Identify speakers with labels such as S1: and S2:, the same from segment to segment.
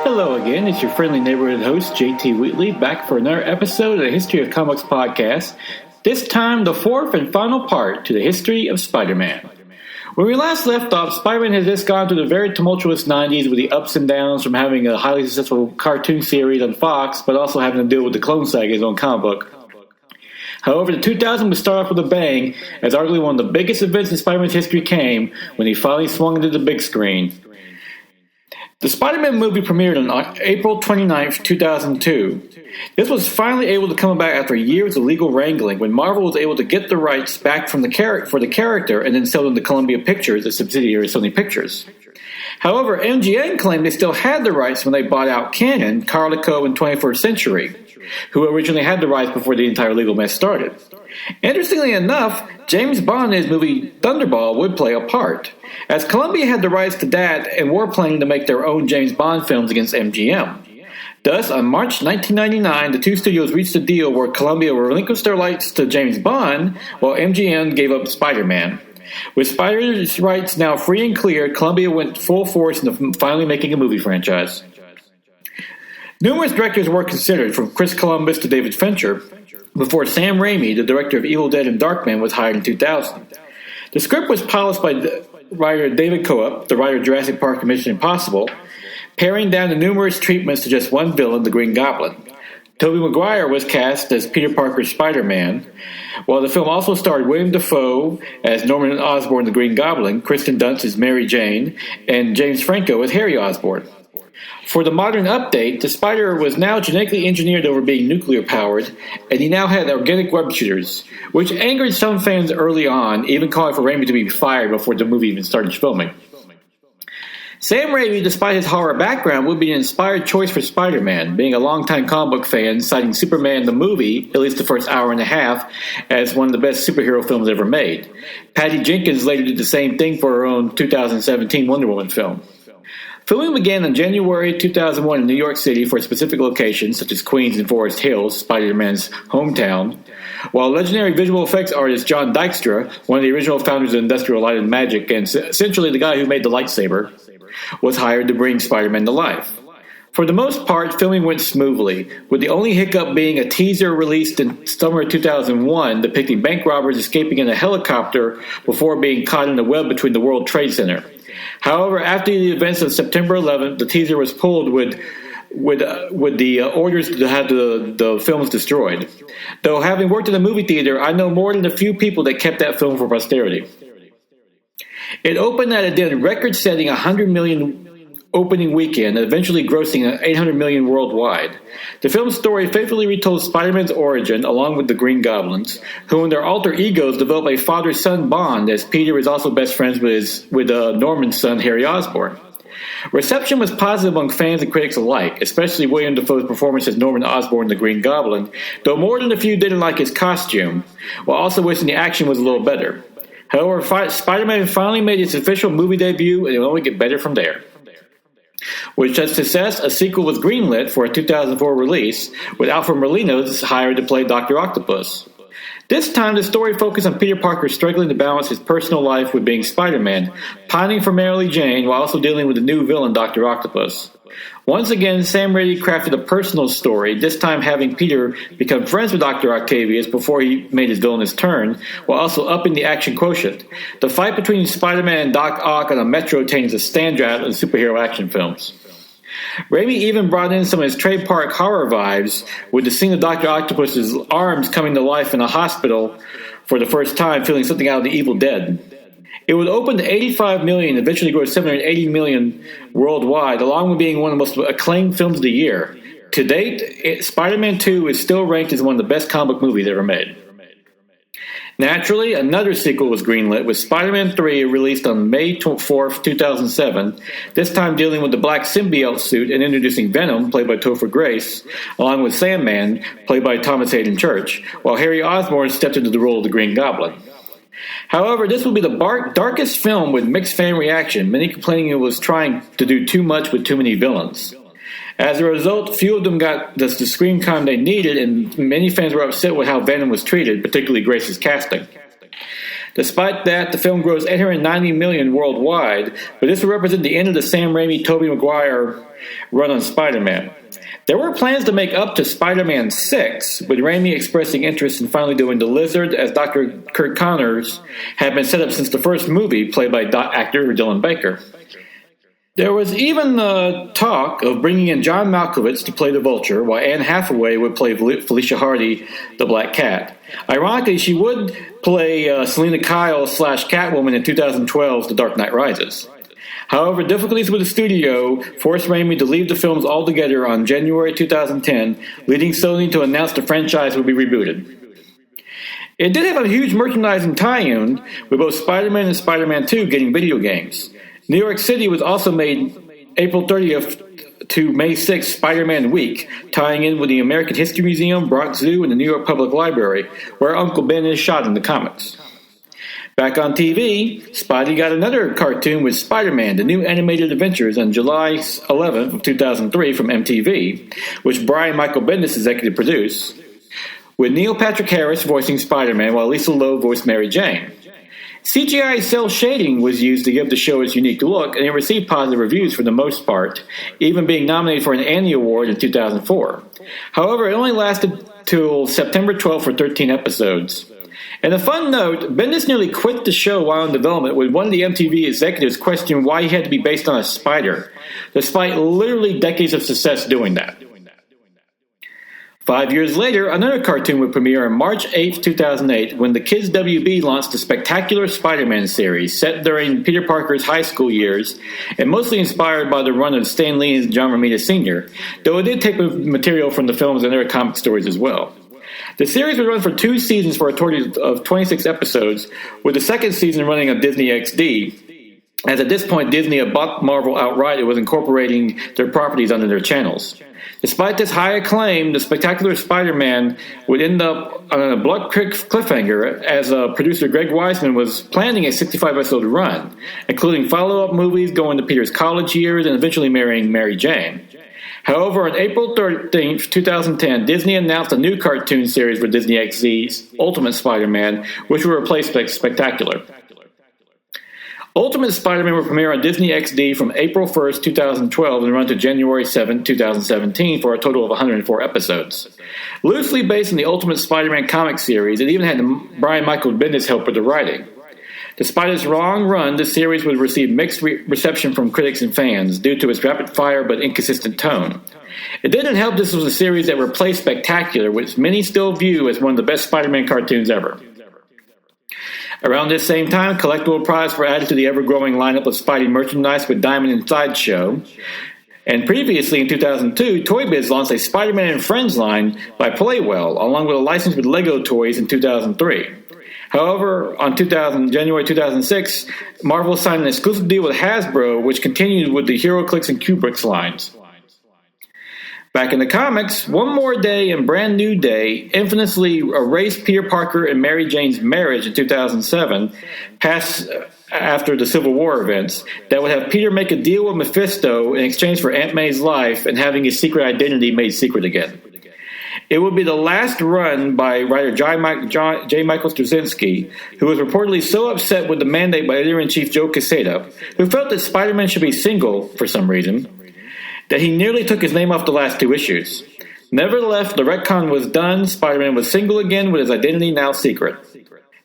S1: Hello again, it's your friendly neighborhood host, JT Wheatley, back for another episode of the History of Comics podcast, this time the fourth and final part to the history of Spider-Man. When we last left off, Spider-Man had just gone through the very tumultuous 90s with the ups and downs from having a highly successful cartoon series on Fox, but also having to deal with the Clone Saga, his own comic book. However, the 2000s would start off with a bang, as arguably one of the biggest events in Spider-Man's history came when he finally swung into the big screen. The Spider-Man movie premiered on April 29, 2002. This was finally able to come about after years of legal wrangling when Marvel was able to get the rights back from for the character and then sell them to Columbia Pictures, a subsidiary of Sony Pictures. However, MGM claimed they still had the rights when they bought out Canon, Carlico, and 21st Century, who originally had the rights before the entire legal mess started. Interestingly enough, James Bond in his movie Thunderball would play a part, as Columbia had the rights to that and were planning to make their own James Bond films against MGM. Thus, on March 1999, the two studios reached a deal where Columbia relinquished their rights to James Bond, while MGM gave up Spider-Man. With Spider's rights now free and clear, Columbia went full force into finally making a movie franchise. Numerous directors were considered, from Chris Columbus to David Fincher, before Sam Raimi, the director of Evil Dead and Darkman, was hired in 2000. The script was polished by writer David Coop, the writer of Jurassic Park and Mission Impossible, paring down the numerous treatments to just one villain, the Green Goblin. Tobey Maguire was cast as Peter Parker's Spider-Man, while the film also starred William Dafoe as Norman Osborn, the Green Goblin, Kristen Dunst as Mary Jane, and James Franco as Harry Osborn. For the modern update, the Spider was now genetically engineered over being nuclear-powered, and he now had organic web shooters, which angered some fans early on, even calling for Raimi to be fired before the movie even started filming. Sam Raimi, despite his horror background, would be an inspired choice for Spider-Man, being a longtime comic book fan, citing Superman the movie, at least the first hour and a half, as one of the best superhero films ever made. Patty Jenkins later did the same thing for her own 2017 Wonder Woman film. Filming began in January 2001 in New York City for specific locations such as Queens and Forest Hills, Spider-Man's hometown, while legendary visual effects artist John Dykstra, one of the original founders of Industrial Light and Magic and essentially the guy who made the lightsaber, was hired to bring Spider-Man to life. For the most part, filming went smoothly, with the only hiccup being a teaser released in summer 2001 depicting bank robbers escaping in a helicopter before being caught in the web between the World Trade Center. However, after the events of September 11th, the teaser was pulled with the orders to have the films destroyed. Though having worked in a movie theater, I know more than a few people that kept that film for posterity. It opened at a record-setting $100 million opening weekend, eventually grossing $800 million worldwide. The film's story faithfully retold Spider-Man's origin, along with the Green Goblins, who in their alter egos develop a father-son bond, as Peter is also best friends with Norman's son, Harry Osborn. Reception was positive among fans and critics alike, especially William Dafoe's performance as Norman Osborn, the Green Goblin, though more than a few didn't like his costume, while also wishing the action was a little better. However, Spider-Man finally made its official movie debut, and it will only get better from there. With such success, a sequel was greenlit for a 2004 release, with Alfred Molina hired to play Dr. Octopus. This time, the story focused on Peter Parker struggling to balance his personal life with being Spider-Man, pining for Mary Jane while also dealing with the new villain, Dr. Octopus. Once again, Sam Raimi crafted a personal story, this time having Peter become friends with Dr. Octavius before he made his villainous turn, while also upping the action quotient. The fight between Spider-Man and Doc Ock on a metro train is a standout in superhero action films. Raimi even brought in some of his Trey Park horror vibes, with the scene of Dr. Octopus's arms coming to life in a hospital for the first time, feeling something out of the Evil Dead. It would open to $85 million, eventually grow to $780 million worldwide, along with being one of the most acclaimed films of the year. To date, Spider-Man 2 is still ranked as one of the best comic book movies ever made. Naturally, another sequel was greenlit, with Spider-Man 3 released on May 4th, 2007, this time dealing with the black symbiote suit and introducing Venom, played by Topher Grace, along with Sandman, played by Thomas Hayden Church, while Harry Osborn stepped into the role of the Green Goblin. However, this will be the darkest film with mixed fan reaction, many complaining it was trying to do too much with too many villains. As a result, few of them got the screen time they needed, and many fans were upset with how Venom was treated, particularly Grace's casting. Despite that, the film grossed $890 million worldwide, but this would represent the end of the Sam Raimi-Tobey Maguire run on Spider-Man. There were plans to make up to Spider-Man 6, with Raimi expressing interest in finally doing The Lizard, as Dr. Kurt Connors had been set up since the first movie, played by actor Dylan Baker. There was even talk of bringing in John Malkovich to play the Vulture, while Anne Hathaway would play Felicia Hardy, the Black Cat. Ironically, she would play Selena Kyle / Catwoman in 2012's The Dark Knight Rises. However, difficulties with the studio forced Raimi to leave the films altogether on January 2010, leading Sony to announce the franchise would be rebooted. It did have a huge merchandising tie-in, with both Spider-Man and Spider-Man 2 getting video games. New York City was also made April 30th to May 6th Spider-Man Week, tying in with the American History Museum, Bronx Zoo, and the New York Public Library, where Uncle Ben is shot in the comics. Back on TV, Spidey got another cartoon with Spider-Man, The New Animated Adventures, on July 11th of 2003 from MTV, which Brian Michael Bendis executive produced, with Neil Patrick Harris voicing Spider-Man while Lisa Loeb voiced Mary Jane. CGI cel shading was used to give the show its unique look, and it received positive reviews for the most part, even being nominated for an Annie Award in 2004. However, it only lasted till September 12th for 13 episodes. And a fun note, Bendis nearly quit the show while in development, with one of the MTV executives questioning why he had to be based on a spider, despite literally decades of success doing that. 5 years later, another cartoon would premiere on March 8, 2008, when the Kids WB launched the Spectacular Spider-Man series, set during Peter Parker's high school years, and mostly inspired by the run of Stan Lee and John Romita Sr., though it did take material from the films and other comic stories as well. The series would run for 2 seasons for a total of 26 episodes, with the second season running on Disney XD, as at this point Disney had bought Marvel outright and was incorporating their properties under their channels. Despite this high acclaim, the Spectacular Spider-Man would end up on a blunt cliffhanger, as producer Greg Weisman was planning a 65-episode run, including follow-up movies going to Peter's college years and eventually marrying Mary Jane. However, on April 13th, 2010, Disney announced a new cartoon series for Disney XD's Ultimate Spider-Man, which will replace Spectacular. Ultimate Spider-Man will premiere on Disney XD from April 1st, 2012 and run to January 7th, 2017 for a total of 104 episodes. Loosely based on the Ultimate Spider-Man comic series, it even had Brian Michael Bendis help with the writing. Despite its long run, the series would receive mixed reception from critics and fans due to its rapid-fire but inconsistent tone. It didn't help this was a series that replaced Spectacular, which many still view as one of the best Spider-Man cartoons ever. Around this same time, collectible products were added to the ever-growing lineup of Spidey merchandise with Diamond and Sideshow. And previously, in 2002, Toy Biz launched a Spider-Man and Friends line by Playwell, along with a license with Lego Toys in 2003. However, on January 2006, Marvel signed an exclusive deal with Hasbro, which continued with the HeroClix and Kubrick's lines. Back in the comics, One More Day and Brand New Day infamously erased Peter Parker and Mary Jane's marriage in 2007, passed after the Civil War events, that would have Peter make a deal with Mephisto in exchange for Aunt May's life and having his secret identity made secret again. It would be the last run by writer J. Michael Straczynski, who was reportedly so upset with the mandate by editor-in-chief Joe Quesada, who felt that Spider-Man should be single for some reason, that he nearly took his name off the last 2 issues. Nevertheless, the retcon was done. Spider-Man was single again, with his identity now secret.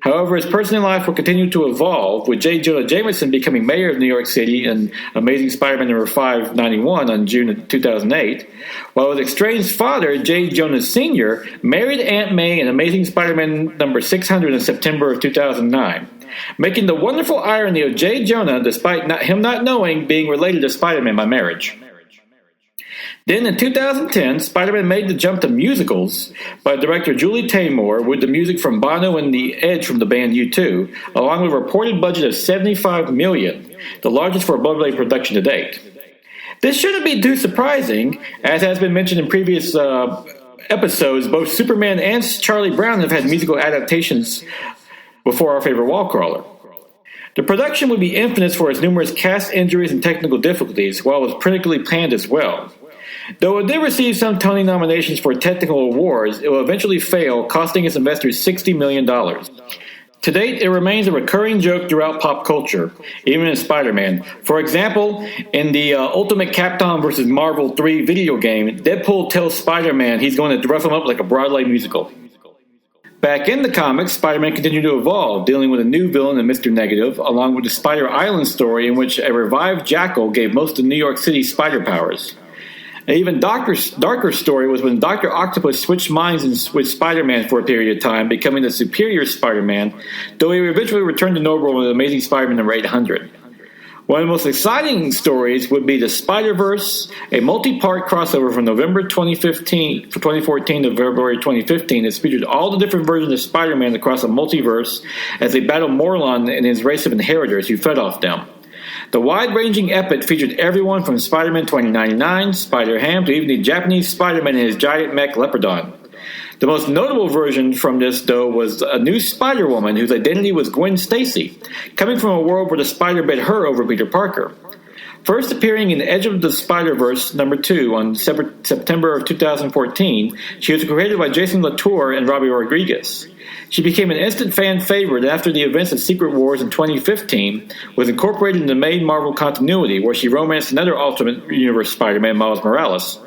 S1: However, his personal life will continue to evolve, with J. Jonah Jameson becoming mayor of New York City in Amazing Spider-Man number 591 on June of 2008, while his estranged father, J. Jonah Sr., married Aunt May in Amazing Spider-Man number 600 in September of 2009, making the wonderful irony of J. Jonah, despite him not knowing, being related to Spider-Man by marriage. Then in 2010, Spider-Man made the jump to musicals by director Julie Taymor, with the music from Bono and The Edge from the band U2, along with a reported budget of $75 million, the largest for a Broadway production to date. This shouldn't be too surprising, as has been mentioned in previous episodes. Both Superman and Charlie Brown have had musical adaptations before Our Favorite Wall Crawler. The production would be infamous for its numerous cast injuries and technical difficulties, while it was critically panned as well. Though it did receive some Tony nominations for technical awards, it will eventually fail, costing its investors $60 million. To date, it remains a recurring joke throughout pop culture, even in Spider-Man. For example, in the Ultimate Capcom vs. Marvel 3 video game, Deadpool tells Spider-Man he's going to rough him up like a Broadway musical. Back in the comics, Spider-Man continued to evolve, dealing with a new villain in Mr. Negative, along with the Spider Island story in which a revived Jackal gave most of New York City spider powers. An even darker story was when Dr. Octopus switched minds with Spider-Man for a period of time, becoming the superior Spider-Man, though he eventually returned to normal with Amazing Spider-Man number 800. One of the most exciting stories would be the Spider-Verse, a multi-part crossover from November 2014 to February 2015 that featured all the different versions of Spider-Man across a multiverse as they battled Morlun and his race of inheritors who fed off them. The wide-ranging epic featured everyone from Spider-Man 2099, Spider-Ham, to even the Japanese Spider-Man and his giant mech Leopardon. The most notable version from this, though, was a new Spider-Woman whose identity was Gwen Stacy, coming from a world where the spider bit her over Peter Parker. First appearing in Edge of the Spider-Verse number 2 on September of 2014, she was created by Jason Latour and Robbie Rodriguez. She became an instant fan favorite after the events of Secret Wars in 2015 was incorporated into the main Marvel continuity, where she romanced another Ultimate Universe Spider-Man, Miles Morales.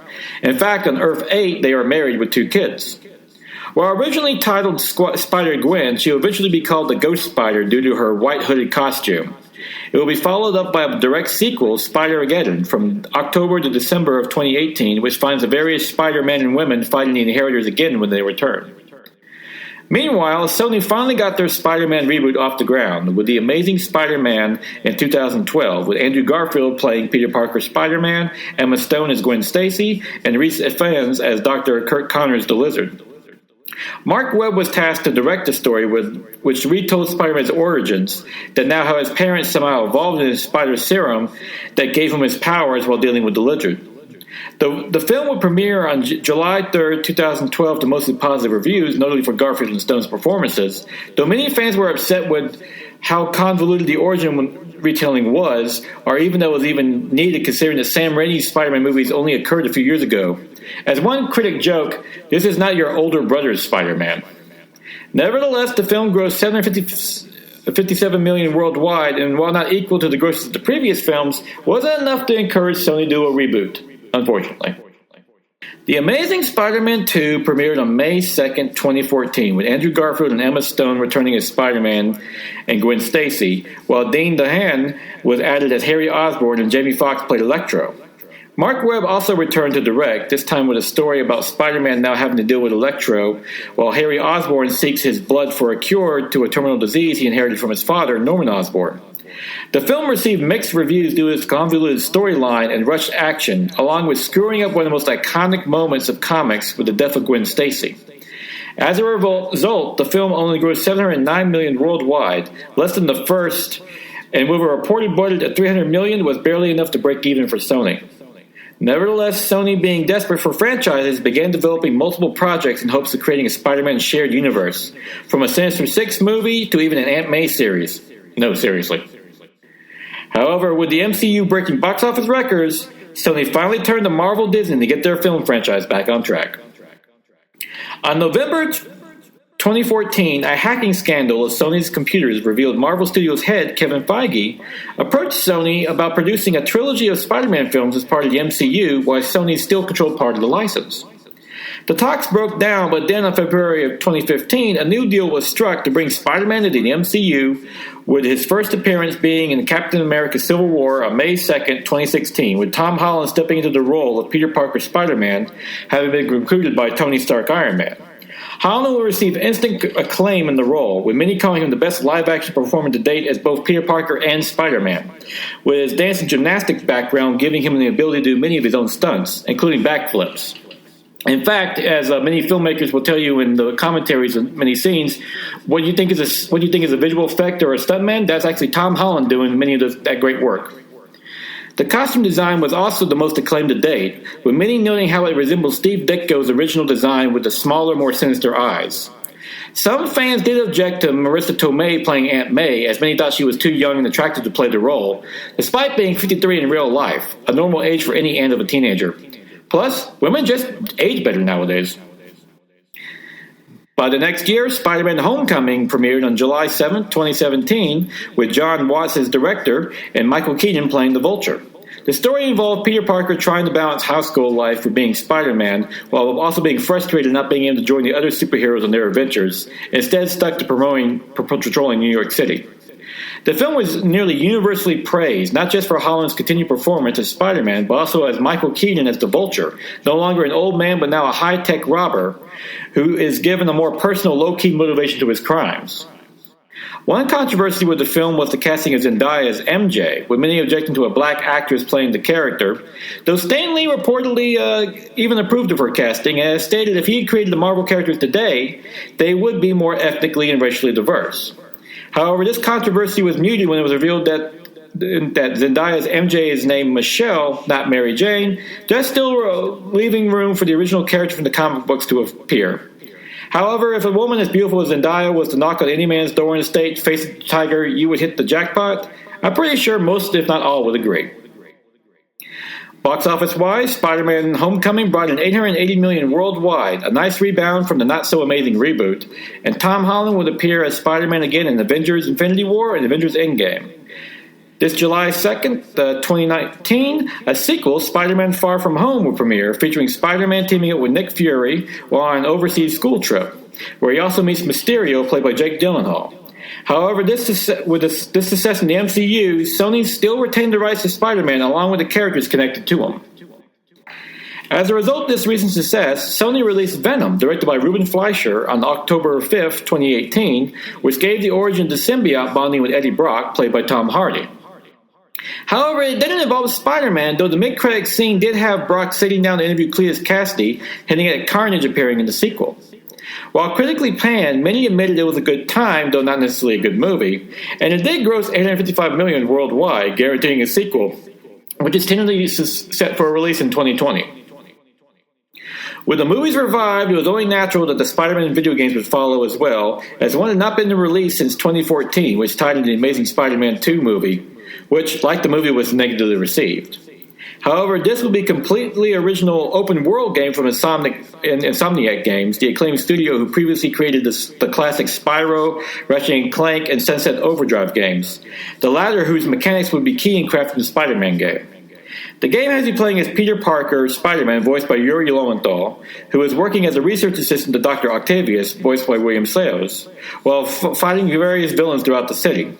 S1: In fact, on Earth 8, they are married with 2 kids. While originally titled Spider-Gwen, she will eventually be called the Ghost Spider due to her white hooded costume. It will be followed up by a direct sequel, Spider-Geddon, from October to December of 2018, which finds the various Spider-Men and women fighting the Inheritors again when they return. Meanwhile, Sony finally got their Spider-Man reboot off the ground with The Amazing Spider-Man in 2012, with Andrew Garfield playing Peter Parker's Spider-Man, Emma Stone as Gwen Stacy, and Rhys Ifans as Dr. Kurt Connors the Lizard. Mark Webb was tasked to direct the story, which retold Spider-Man's origins, that now how his parents somehow evolved in his spider serum that gave him his powers while dealing with the Lizard. The film would premiere on July 3rd, 2012 to mostly positive reviews, notably for Garfield and Stone's performances, though many fans were upset with how convoluted the origin retelling was, or even though it was even needed considering that Sam Raimi's Spider-Man movies only occurred a few years ago. As one critic joked, this is not your older brother's Spider-Man. Nevertheless, the film grossed $757 million worldwide, and while not equal to the grosses of the previous films, wasn't enough to encourage Sony to do a reboot. Unfortunately. The Amazing Spider-Man 2 premiered on May 2nd, 2014, with Andrew Garfield and Emma Stone returning as Spider-Man and Gwen Stacy, while Dean DeHaan was added as Harry Osborn and Jamie Foxx played Electro. Mark Webb also returned to direct, this time with a story about Spider-Man now having to deal with Electro, while Harry Osborn seeks his blood for a cure to a terminal disease he inherited from his father, Norman Osborn. The film received mixed reviews due to its convoluted storyline and rushed action, along with screwing up one of the most iconic moments of comics with the death of Gwen Stacy. As a result, the film only grossed $709 million worldwide, less than the first, and with a reported budget of $300 million was barely enough to break even for Sony. Nevertheless, Sony, being desperate for franchises, began developing multiple projects in hopes of creating a Spider-Man shared universe, from a Sinister Six movie to even an Aunt May series. No, seriously. However, with the MCU breaking box office records, Sony finally turned to Marvel Disney to get their film franchise back on track. On November 2014, a hacking scandal of Sony's computers revealed Marvel Studios head Kevin Feige approached Sony about producing a trilogy of Spider-Man films as part of the MCU, while Sony still controlled part of the license. The talks broke down, but then on February of 2015, a new deal was struck to bring Spider-Man to the MCU, with his first appearance being in Captain America Civil War on May 2nd, 2016, with Tom Holland stepping into the role of Peter Parker Spider-Man, having been recruited by Tony Stark Iron Man. Holland will receive instant acclaim in the role, with many calling him the best live-action performer to date as both Peter Parker and Spider-Man, with his dance and gymnastics background giving him the ability to do many of his own stunts, including backflips. In fact, as many filmmakers will tell you in the commentaries of many scenes, what you think is a visual effect or a stuntman, that's actually Tom Holland doing many of that great work. The costume design was also the most acclaimed to date, with many noting how it resembles Steve Ditko's original design with the smaller, more sinister eyes. Some fans did object to Marissa Tomei playing Aunt May, as many thought she was too young and attractive to play the role, despite being 53 in real life, a normal age for any aunt of a teenager. Plus, women just age better nowadays. By the next year, Spider-Man Homecoming premiered on July 7, 2017, with John Watts as director and Michael Keaton playing the Vulture. The story involved Peter Parker trying to balance high school life with being Spider-Man, while also being frustrated not being able to join the other superheroes on their adventures, instead stuck to patrolling New York City. The film was nearly universally praised, not just for Holland's continued performance as Spider-Man, but also as Michael Keaton as the Vulture, no longer an old man but now a high-tech robber who is given a more personal, low-key motivation to his crimes. One controversy with the film was the casting of Zendaya as MJ, with many objecting to a black actress playing the character, though Stan Lee reportedly even approved of her casting and has stated if he had created the Marvel characters today, they would be more ethnically and racially diverse. However, this controversy was muted when it was revealed that Zendaya's MJ is named Michelle, not Mary Jane, thus still leaving room for the original character from the comic books to appear. However, if a woman as beautiful as Zendaya was to knock on any man's door in the state, face the tiger, you would hit the jackpot, I'm pretty sure most, if not all, would agree. Box office-wise, Spider-Man Homecoming brought in $880 million worldwide, a nice rebound from the not-so-amazing reboot, and Tom Holland would appear as Spider-Man again in Avengers Infinity War and Avengers Endgame. This July 2nd, 2019, a sequel, Spider-Man Far From Home, will premiere, featuring Spider-Man teaming up with Nick Fury while on an overseas school trip, where he also meets Mysterio, played by Jake Gyllenhaal. However, with this success in the MCU, Sony still retained the rights to Spider-Man along with the characters connected to him. As a result of this recent success, Sony released Venom, directed by Ruben Fleischer, on October 5, 2018, which gave the origin to symbiote bonding with Eddie Brock, played by Tom Hardy. However, it didn't involve Spider-Man, though the mid-credits scene did have Brock sitting down to interview Cletus Cassidy, hinting at Carnage appearing in the sequel. While critically panned, many admitted it was a good time, though not necessarily a good movie, and it did gross $855 million worldwide, guaranteeing a sequel, which is tentatively set for a release in 2020. With the movies revived, it was only natural that the Spider-Man video games would follow as well, as one had not been released since 2014, which tied into the Amazing Spider-Man 2 movie, which, like the movie, was negatively received. However, this will be a completely original open-world game from Insomniac Games, the acclaimed studio who previously created the classic Spyro, Ratchet & Clank, and Sunset Overdrive games, the latter whose mechanics would be key in crafting the Spider-Man game. The game has you playing as Peter Parker, Spider-Man, voiced by Yuri Lowenthal, who is working as a research assistant to Dr. Octavius, voiced by William Sayles, while fighting various villains throughout the city.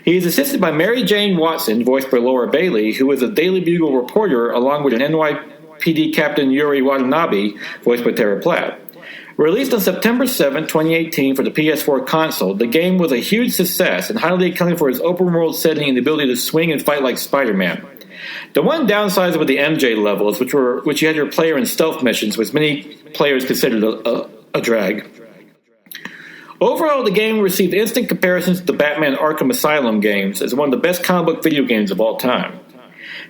S1: He is assisted by Mary Jane Watson, voiced by Laura Bailey, who is a Daily Bugle reporter, along with an NYPD Captain Yuri Watanabe, voiced by Tara Platt. Released on September 7, 2018 for the PS4 console, the game was a huge success and highly acclaimed for its open-world setting and the ability to swing and fight like Spider-Man. The one downside with the MJ levels, which you had your player in stealth missions, which many players considered a drag. Overall, the game received instant comparisons to the Batman Arkham Asylum games as one of the best comic book video games of all time.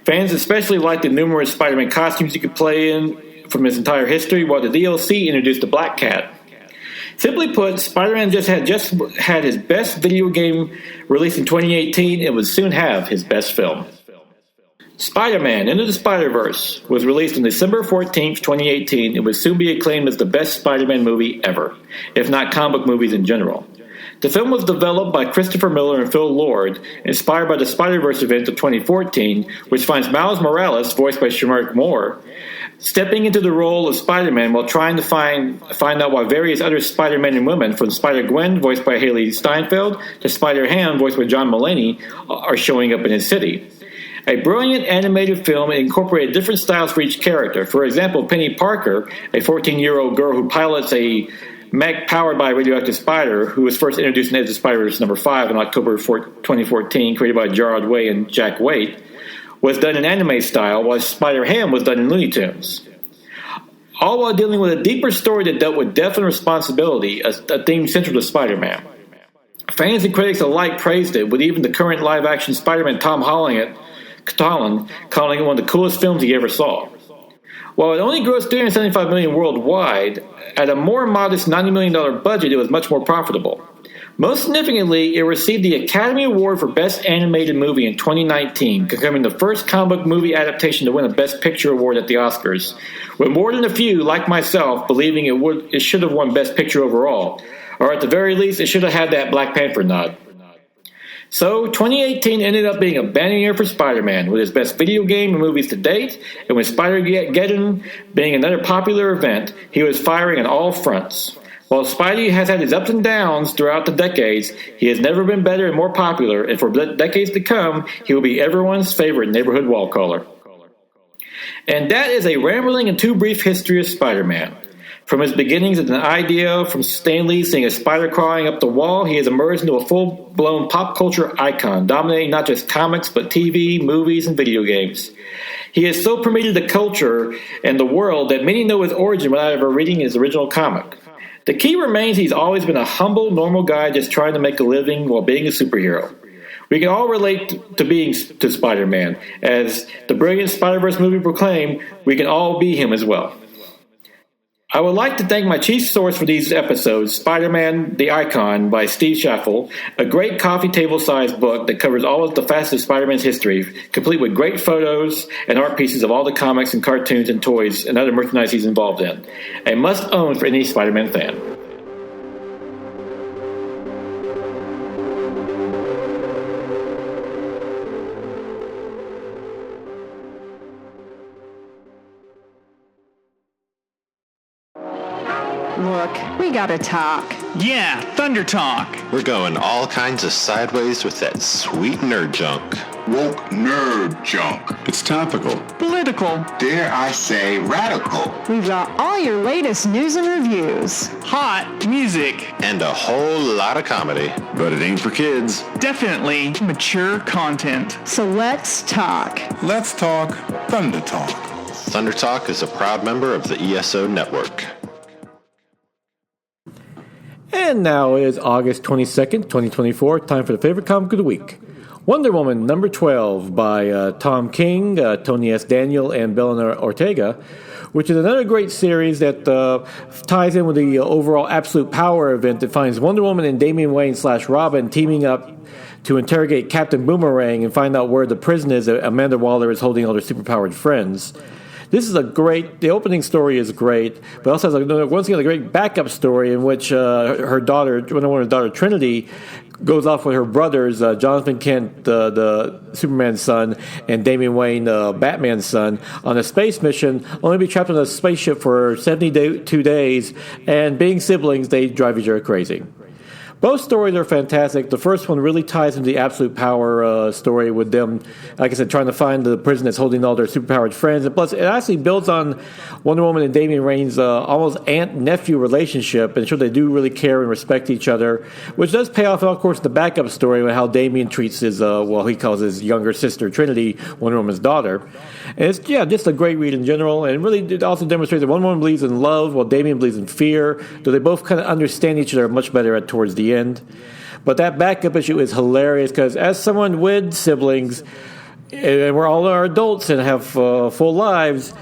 S1: Fans especially liked the numerous Spider-Man costumes you could play in from his entire history, while the DLC introduced the Black Cat. Simply put, Spider-Man just had his best video game released in 2018 and would soon have his best film. Spider-Man Into the Spider-Verse was released on December 14, 2018, and would soon be acclaimed as the best Spider-Man movie ever, if not comic book movies in general. The film was developed by Christopher Miller and Phil Lord, inspired by the Spider-Verse event of 2014, which finds Miles Morales, voiced by Shamar Moore, stepping into the role of Spider-Man while trying to find out why various other Spider-Men and women, from Spider-Gwen, voiced by Haley Steinfeld, to Spider-Ham, voiced by John Mulaney, are showing up in his city. A brilliant animated film incorporated different styles for each character. For example, Penny Parker, a 14-year-old girl who pilots a mech powered by a radioactive spider, who was first introduced in Into the Spider-Verse number 5 in October 2014, created by Gerard Way and Jack Waite, was done in anime style, while Spider-Ham was done in Looney Tunes. All while dealing with a deeper story that dealt with death and responsibility, a theme central to Spider-Man. Fans and critics alike praised it, with even the current live-action Spider-Man Tom Holland calling it one of the coolest films he ever saw. While it only grossed $375 million worldwide, at a more modest $90 million budget, it was much more profitable. Most significantly, it received the Academy Award for Best Animated Movie in 2019, becoming the first comic book movie adaptation to win a Best Picture award at the Oscars, with more than a few, like myself, believing it should have won Best Picture overall, or at the very least, it should have had that Black Panther nod. So, 2018 ended up being a banner year for Spider-Man, with his best video game and movies to date, and with Spider-Geddon being another popular event, he was firing on all fronts. While Spidey has had his ups and downs throughout the decades, he has never been better and more popular, and for decades to come, he will be everyone's favorite neighborhood wall caller. And that is a rambling and too brief history of Spider-Man. From his beginnings as an idea from Stan Lee seeing a spider crawling up the wall, he has emerged into a full-blown pop culture icon, dominating not just comics but TV, movies, and video games. He has so permeated the culture and the world that many know his origin without ever reading his original comic. The key remains he's always been a humble, normal guy just trying to make a living while being a superhero. We can all relate to Spider-Man. As the brilliant Spider-Verse movie proclaimed, we can all be him as well. I would like to thank my chief source for these episodes, Spider-Man the Icon by Steve Schaffel, a great coffee table-sized book that covers all of the facets of Spider-Man's history, complete with great photos and art pieces of all the comics and cartoons and toys and other merchandise he's involved in. A must-own for any Spider-Man fan.
S2: Look, we gotta talk.
S3: Yeah, Thunder Talk.
S4: We're going all kinds of sideways with that sweet nerd junk.
S5: Woke nerd junk.
S6: It's topical.
S3: Political.
S5: Dare I say radical.
S2: We've got all your latest news and reviews.
S3: Hot music.
S4: And a whole lot of comedy.
S6: But it ain't for kids.
S3: Definitely mature content.
S2: So let's talk.
S6: Let's talk Thunder Talk.
S4: Thunder Talk is a proud member of the ESO Network.
S1: And now it is August 22nd, 2024, time for the favorite comic of the week. Wonder Woman number 12 by Tom King, Tony S. Daniel, and Belena Ortega, which is another great series that ties in with the overall Absolute Power event that finds Wonder Woman and Damian Wayne / Robin teaming up to interrogate Captain Boomerang and find out where the prison is that Amanda Waller is holding all their superpowered friends. This is the opening story is great, but also has once again a great backup story in which her daughter, Wonder Woman's daughter Trinity, goes off with her brothers, Jonathan Kent, the Superman's son, and Damian Wayne, Batman's son, on a space mission, only to be trapped on a spaceship for 72 days, and being siblings, they drive each other crazy. Both stories are fantastic. The first one really ties into the Absolute Power story with them, like I said, trying to find the prison that's holding all their superpowered friends. And plus, it actually builds on Wonder Woman and Damian Wayne's almost aunt-nephew relationship, and they do really care and respect each other, which does pay off, of course, the backup story with how Damian treats his, he calls his younger sister, Trinity, Wonder Woman's daughter. And it's, just a great read in general, and really it also demonstrates that Wonder Woman believes in love while Damian believes in fear, though they both kind of understand each other much better towards the end. But that backup issue is hilarious because as someone with siblings, and we're all adults and have full lives,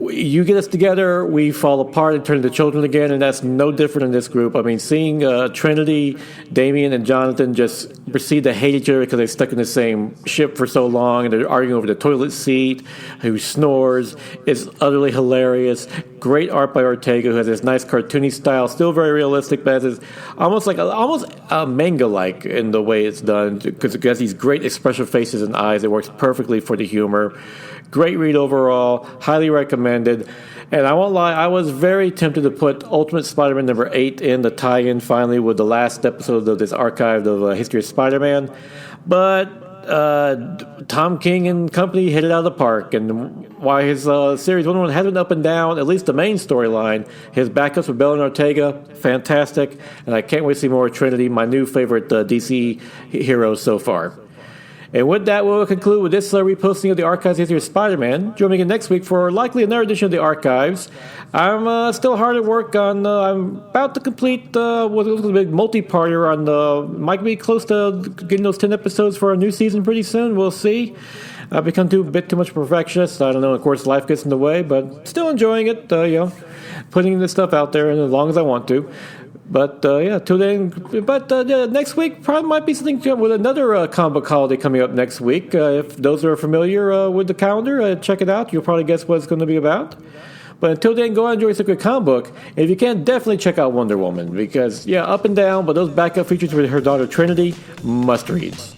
S1: you get us together, we fall apart and turn into children again, and that's no different in this group. I mean, seeing Trinity, Damian, and Jonathan just proceed to hate each other because they're stuck in the same ship for so long, and they're arguing over the toilet seat, who snores, is utterly hilarious. Great art by Ortega, who has this nice cartoony style, still very realistic, but it's almost manga-like in the way it's done, because it has these great expressive faces and eyes. It works perfectly for the humor. Great read overall, highly recommended. And I won't lie, I was very tempted to put Ultimate Spider-Man number 8 in the tie-in finally with the last episode of this archive of History of Spider-Man. But Tom King and company hit it out of the park. And while his series Wonder Woman has been up and down, at least the main storyline, his backups with Belena Ortega, fantastic. And I can't wait to see more of Trinity, my new favorite DC hero so far. And with that, we'll conclude with this reposting of the Archives History of Spider-Man. Join me again next week for likely another edition of the Archives. I'm still hard at work on, I'm about to complete what's a big multi-parter on, might be close to getting those 10 episodes for a new season pretty soon. We'll see. I've become a bit too much of a perfectionist. I don't know, of course, life gets in the way, but still enjoying it, putting this stuff out there as long as I want to. But till then. But next week probably might be something with another comic book holiday coming up next week. If those are familiar with the calendar, check it out. You'll probably guess what it's going to be about. But until then, go out and enjoy a good comic book. And if you can, definitely check out Wonder Woman because up and down. But those backup features with her daughter Trinity, must reads.